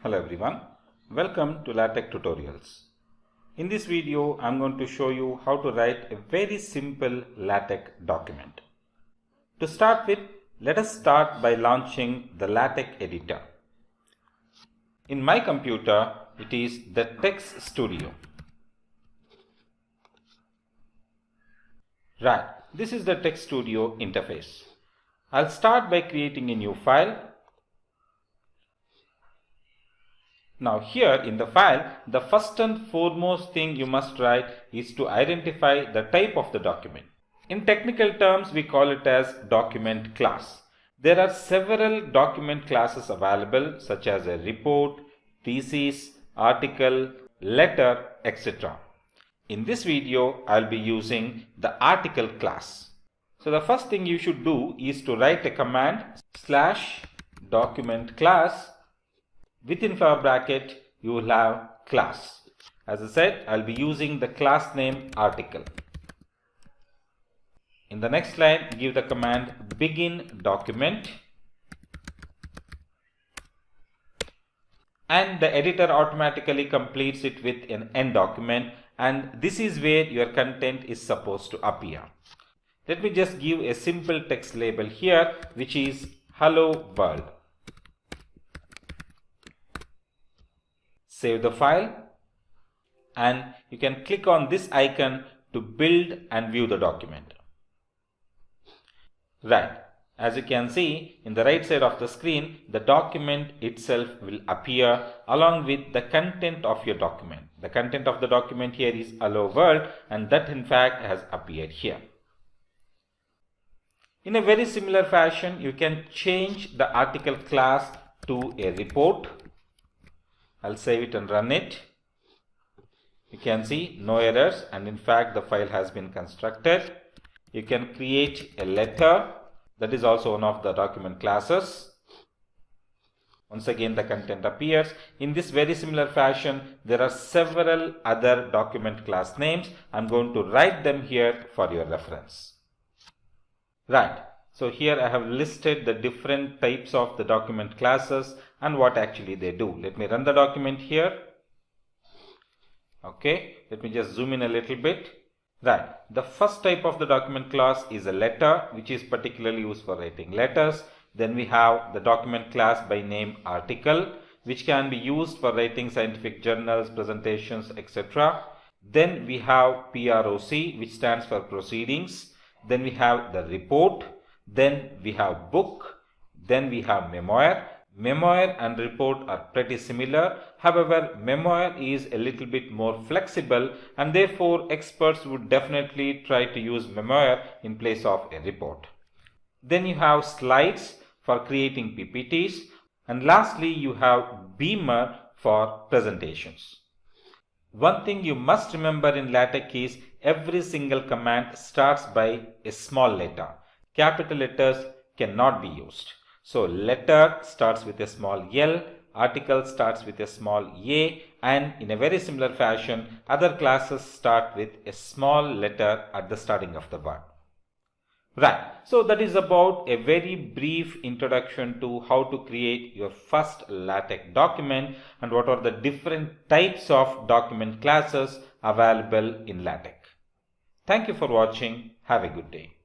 Hello everyone, welcome to Latex Tutorials. In this video, I am going to show you how to write a very simple LaTeX document. To start with, let us start by launching the Latex Editor. In my computer, it is the Text Studio. Right, this is the Text Studio interface. I'll start by creating a new file. Now here in the file, the first and foremost thing you must write is to identify the type of the document. In technical terms, we call it as document class. There are several document classes available such as a report, thesis, article, letter, etc. In this video, I'll be using the article class. So the first thing you should do is to write a command /document class. Within flower bracket, you will have class. As I said, I'll be using the class name article. In the next line, give the command begin document. And the editor automatically completes it with an end document. And this is where your content is supposed to appear. Let me just give a simple text label here, which is Hello World. Save the file and you can click on this icon to build and view the document. Right, as you can see in the right side of the screen, the document itself will appear along with the content of your document. The content of the document here is Hello World, and that in fact has appeared here. In a very similar fashion, you can change the article class to a report. I'll save it and run it. You can see no errors, and in fact the file has been constructed. You can create a letter, that is also one of the document classes. Once again the content appears. In this very similar fashion, there are several other document class names. I'm going to write them here for your reference. Right. So here I have listed the different types of the document classes and what actually they do. Let me run the document here. Okay, let me just zoom in a little bit. Right, the first type of the document class is a letter, which is particularly used for writing letters. Then we have the document class by name article, which can be used for writing scientific journals, presentations, etc. Then we have PROC, which stands for proceedings. Then we have the report. Then we have book. Then we have memoir. Memoir and report are pretty similar. However, memoir is a little bit more flexible, and therefore experts would definitely try to use memoir in place of a report. Then you have slides for creating PPTs, and lastly you have beamer for presentations. One thing you must remember in LaTeX is every single command starts by a small letter. Capital letters cannot be used. So letter starts with a small L, article starts with a small A, and in a very similar fashion, other classes start with a small letter at the starting of the word. Right, so that is about a very brief introduction to how to create your first LaTeX document and what are the different types of document classes available in LaTeX. Thank you for watching. Have a good day.